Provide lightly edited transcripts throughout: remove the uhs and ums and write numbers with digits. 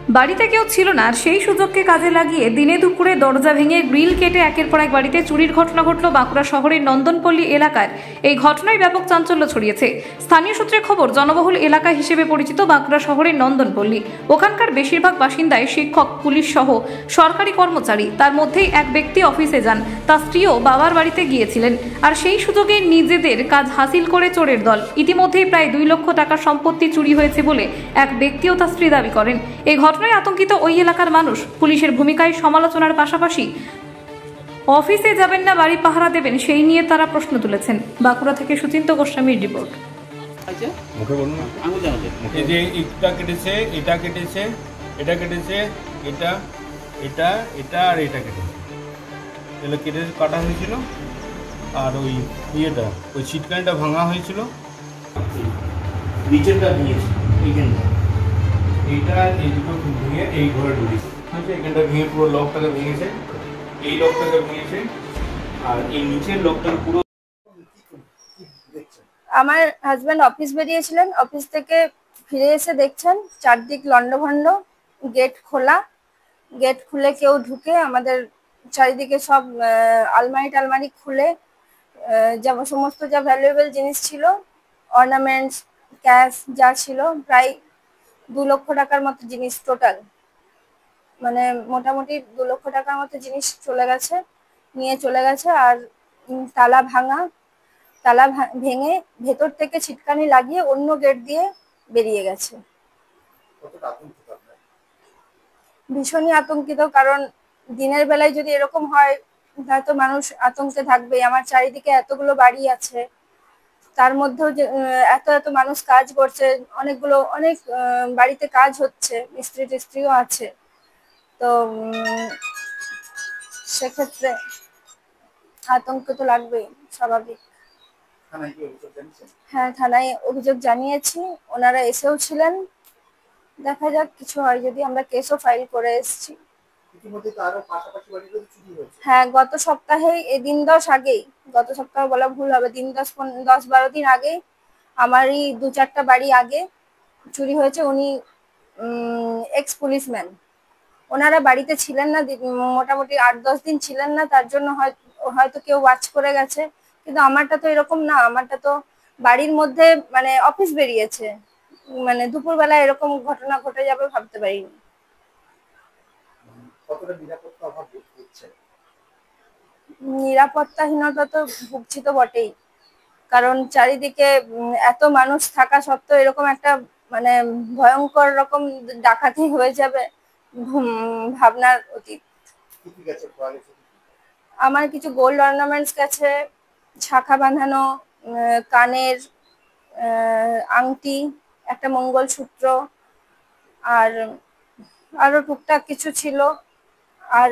বাড়িতে কেউ ছিল না, আর সেই সুযোগকে কাজে লাগিয়ে দিনে দুপুরে দরজা ভেঙে গ্রিল কেটে একের পর এক বাড়িতে চুরির ঘটনা ঘটল বাঁকুড়া শহরের নন্দনপল্লী এলাকার। এই ঘটনায় ব্যাপক চাঞ্চল্য ছড়িয়েছে। স্থানীয় সূত্রে খবর, জনবহুল এলাকা হিসেবে পরিচিত বাঁকুড়া শহরের নন্দনপল্লী, ওখানকার বেশিরভাগ বাসিন্দাই শিক্ষক, পুলিশ সহ সরকারি কর্মচারী। তার মধ্যেই এক ব্যক্তি অফিসে যান, তার স্ত্রীও বাবার বাড়িতে গিয়েছিলেন, আর সেই সুযোগে নিজেদের কাজ হাসিল করে চোরের দল। ইতিমধ্যেই প্রায় 2 লক্ষ টাকার সম্পত্তি চুরি হয়েছে বলে এক ব্যক্তি ও তার স্ত্রী দাবি করেন। এই ঘটনায় আতঙ্কিত ওই এলাকার মানুষ। পুলিশের ভূমিকায় সমালোচনার পাশাপাশি অফিসে যাবেন না বাড়ি পাহারা দেবেন সেই নিয়ে তারা প্রশ্ন তুলেছেন। বাঁকুড়া থেকে সুচিন্ত গোস্বামীর রিপোর্ট। এই যে এটা কেটেছে, এটা কেটেছে, এটা কেটেছে, এটা এটা এটা আর এটা কেটেছে, এগুলো কেটে কাটা হয়েছিল। আর ওই ইয়েটা, ওই ছিটকানিটা ভাঙা হয়েছিল, নিচেরটা ভেঙেছে, এইখানটা এইটা এই দুটো ভেঙে এই ঘরে ঢুকেছে। এখানটা ভেঙে পুরো লকটাকে ভেঙেছে, এই লকটাকে ভেঙেছে, আর এই নিচের লকটাকে পুরো। আমার হাজব্যান্ড অফিস বেরিয়েছিলেন, অফিস থেকে ফিরে এসে দেখছেন চারদিক লন্ডভন্ড, গেট খোলা। গেট খুলে কেউ ঢুকে আমাদের চারিদিকে সব আলমারি খুলে যেমন সমস্ত যা ভ্যালুয়েবল জিনিস ছিল, অর্নামেন্টস, ক্যাশ যা ছিল, প্রায় 2 লক্ষ টাকার মতো জিনিস টোটাল, মানে মোটামুটি 2 লক্ষ টাকার মতো জিনিস নিয়ে চলে গেছে। আর তালা ভেঙে ভেতর থেকে ছিটকানি লাগিয়ে অন্য গেট দিয়ে বেরিয়ে গেছে। ভীষণই আতঙ্কিত, কারণ দিনের বেলায় যদি এরকম হয় হয়তো মানুষ আতঙ্কে থাকবে। আমার চারিদিকে এতগুলো বাড়ি আছে, তার মধ্যেও যে এত মানুষ কাজ করছে, অনেক বাড়িতে কাজ হচ্ছে, মিস্ত্রি টিস্ত্রিও আছে, তো সেক্ষেত্রে আতঙ্ক তো লাগবেই, স্বাভাবিক। হ্যাঁ, থানায় অভিযোগ জানিয়েছি, ওনারা এসেও ছিলেন। দেখা যাক কিছু হয় যদি, আমরা কেসও ফাইল করে এসেছি। হ্যাঁ, গত সপ্তাহে দিন 10 আগেই, গত সপ্তাহে বলা ভুল হবে, দিন 10-12 দিন আগেই আমারই 2-4টা বাড়ি আগে চুরি হয়েছে। উনি এক্স পুলিশম্যান, ওনারা বাড়িতে ছিলেন না, মোটামুটি 8-10 দিন ছিলেন না, তার জন্য হয়তো কেউ ওয়াচ করে গেছে। কিন্তু আমারটা তো এরকম না, আমারটা তো বাড়ির মধ্যে, মানে অফিস বেরিয়েছে, মানে দুপুরবেলা এরকম ঘটনা ঘটে যাবে ভাবতে পারিনি। নিরাপত্তাহীনতা তো ভুগছি তো বটেই, কারণ চারিদিকে এত মানুষ থাকা সত্ত্বেও এরকম একটা মানে ভয়ঙ্কর রকম ডাকাতি হয়ে যাবে ভাবনার অতীত। আমার কিছু গোল্ড অর্নামেন্টস গেছে, শাখা বাঁধানো কানের আংটি, একটা মঙ্গলসূত্র, আর আরো টুকটাক কিছু ছিল। আর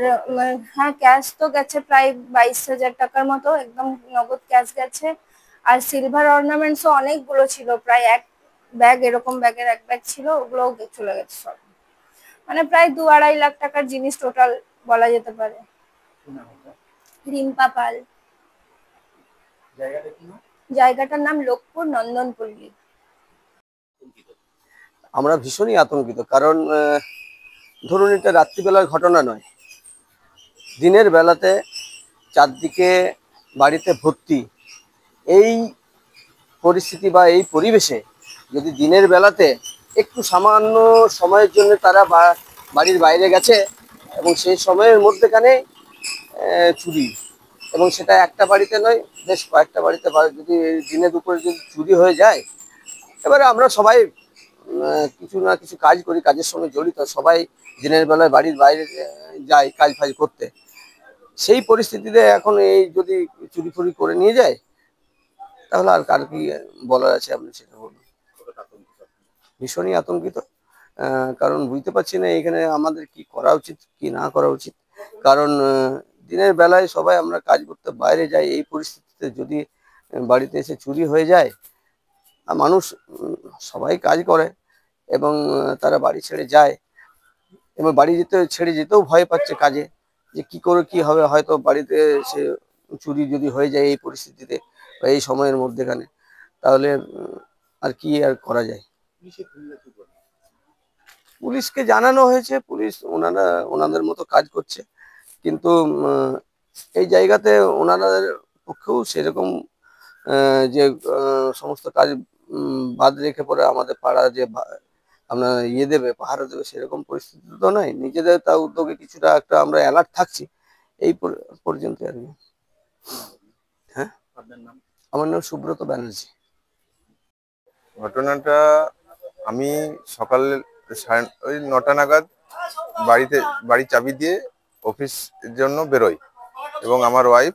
হ্যাঁ, ক্যাশ তো গেছে প্রায় 22,000 টাকার মতো, একদম নগদ ক্যাশ গেছে। আর সিলভার অর্নামেন্টসও অনেকগুলো ছিল, প্রায় এক ব্যাগ, এরকম ব্যাগের এক ব্যাগ ছিল, ওগুলোও চলে গেছে সব। মানে প্রায় 2-2.5 লাখ টাকার জিনিস টোটাল বলা যেতে পারে। রিম্পা পাল। জায়গাটার নাম লোকপুর, নন্দনপল্লী। আমরা ভীষণই আতঙ্কিত, কারণ ধরুন এটা রাত্রিবেলার ঘটনা নয়, দিনের বেলাতে চারদিকে বাড়িতে ভর্তি। এই পরিস্থিতি বা এই পরিবেশে যদি দিনের বেলাতে একটু সামান্য সময়ের জন্য তারা বাড়ির বাইরে গেছে এবং সেই সময়ের মধ্যেখানে চুরি, এবং সেটা একটা বাড়িতে নয়, বেশ কয়েকটা বাড়িতে যদি দিনে দুপুরে যদি চুরি হয়ে যায়, এবারে আমরা সবাই কিছু না কিছু কাজ করি, কাজের সঙ্গে জড়িত, সবাই দিনের বেলায় বাড়ির বাইরে যাই কাজ ফাজ করতে। সেই পরিস্থিতিতে এখন এই যদি চুরি ফুরি করে নিয়ে যায়, তাহলে আর কার কি বলার আছে আপনি সেটা বলুন। ভীষণই আতঙ্কিত, কারণ বুঝতে পারছি না এখানে আমাদের কি করা উচিত কি না করা উচিত। কারণ দিনের বেলায় সবাই আমরা কাজ করতে বাইরে যাই, এই পরিস্থিতিতে যদি বাড়িতে এসে চুরি হয়ে যায়, মানুষ সবাই কাজ করে এবং তারা বাড়ি ছেড়ে যায়, এবং বাড়ি ছেড়ে যেতেও ভয় পাচ্ছে কাজে, যে কি করে কি হবে, হয়তো বাড়িতে সে চুরি যদি হয়ে যায় এই পরিস্থিতিতে বা এই সময়ের মধ্যেখানে, তাহলে আর কি আর করা যায়। পুলিশকে জানানো হয়েছে, পুলিশ ওনাদের মতো কাজ করছে, কিন্তু এই জায়গাতে ওনাদের পক্ষেও সেরকম যে সমস্ত কাজ বাদ রেখে পরে আমাদের পাড়া যে আপনার দেবে, পাহারা দেবে, সেরকম পরিস্থিতি তো নয়। নিজেদের তা উদ্যোগে কিছুটা একটা আমরা অ্যালার্ট থাকছি এই পর্যন্ত আর কি। হ্যাঁ, আমার নাম সুব্রত ব্যানার্জি। ঘটনাটা আমি সকাল ওই 9টা নাগাদ বাড়ির চাবি দিয়ে অফিসের জন্য বেরোই, এবং আমার ওয়াইফ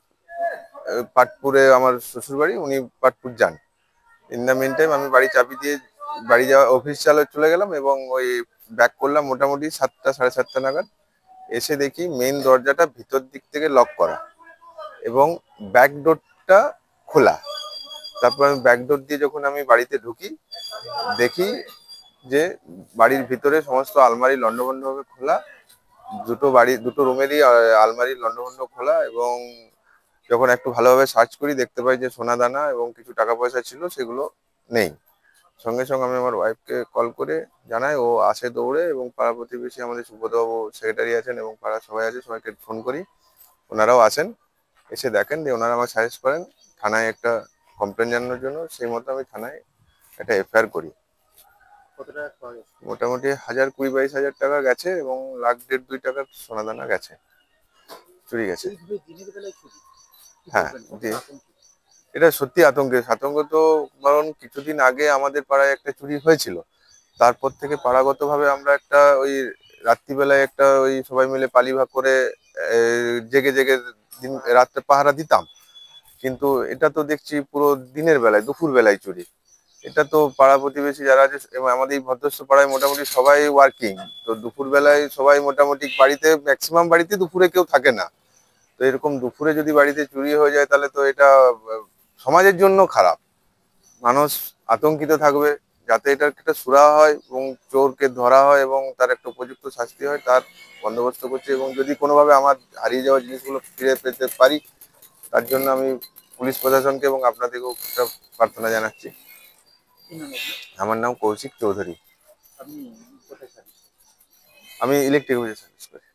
পাটপুরে, আমার শ্বশুর বাড়ি, উনি পাটপুর যান। ইন দ্য মিন টাইম আমি বাড়ি চাবি দিয়ে অফিস চলে গেলাম, এবং ওই ব্যাক করলাম মোটামুটি 7টা সাড়ে 7টা নাগাদ। এসে দেখি মেইন দরজাটা ভিতর দিক থেকে লক করা এবং ব্যাক ডোরটা খোলা। তারপর আমি ব্যাক ডোর দিয়ে যখন আমি বাড়িতে ঢুকি, দেখি যে বাড়ির ভিতরে সমস্ত আলমারি লন্ডভন্ডভাবে খোলা, দুটো রুমেরই আলমারি লন্ডভন্ড খোলা, এবং যখন একটু ভালোভাবে সার্চ করি দেখতে পাই যে সোনা দানা এবং কিছু টাকা পয়সা ছিল সেগুলো নেই। সঙ্গে সঙ্গে আমি আমার ওয়াইফকে কল করে জানাই, ও আসে দৌড়ে, এবং পাড়া প্রতিবেশী আমাদের সুব্রতবাবু সেক্রেটারি আছেন এবং পাড়ার সবাই আছে, সবাইকে ফোন করি, ওনারাও আসেন। এসে দেখেন যে ওনারা আমার সাজেস্ট করেন থানায় একটা কমপ্লেন জানানোর জন্য। সেই মতো আমি থানায় একটা এফআইআর করি। মোটামুটি 1020-22 হাজার টাকা গেছে, এবং 1,50,000-2 টাকার সোনাদানা গেছে, চুরি গেছে। হ্যাঁ, এটা সত্যি আতঙ্ক তো, কারণ কিছুদিন আগে আমাদের পাড়ায় একটা চুরি হয়েছিল। তারপর থেকে পাড়াগতভাবে আমরা একটা ওই রাত্রিবেলায় একটা ওই সবাই মিলে পালি ভাগ করে জেগে জেগে রাত্রে পাহারা দিতাম। কিন্তু এটা তো দেখছি পুরো দিনের বেলায়, দুপুর বেলায় চুরি। এটা তো পাড়া প্রতিবেশী যারা আছে, এবং আমাদের এই ভদ্রস্থ পাড়ায় মোটামুটি সবাই ওয়ার্কিং, তো দুপুর বেলায় সবাই মোটামুটি বাড়িতে, ম্যাক্সিমাম বাড়িতে দুপুরে কেউ থাকে না। তো এরকম দুপুরে যদি বাড়িতে চুরি হয়ে যায় তাহলে তো এটা সমাজের জন্য খারাপ। মানুষ আতঙ্কিত থাকবে, যাতে এটার একটা সুরাহা হয় এবং চোরকে ধরা হয় এবং তার একটা উপযুক্ত শাস্তি হয়, তার বন্দোবস্ত করছে। এবং যদি কোনোভাবে আমার হারিয়ে যাওয়া জিনিসগুলো ফিরে পেতে পারি, তার জন্য আমি পুলিশ প্রশাসনকে এবং আপনাদেরকেও একটা প্রার্থনা জানাচ্ছি। আমার নাম কৌশিক চৌধুরী, আমি ইলেকট্রিক অফিসে সার্ভিস করি।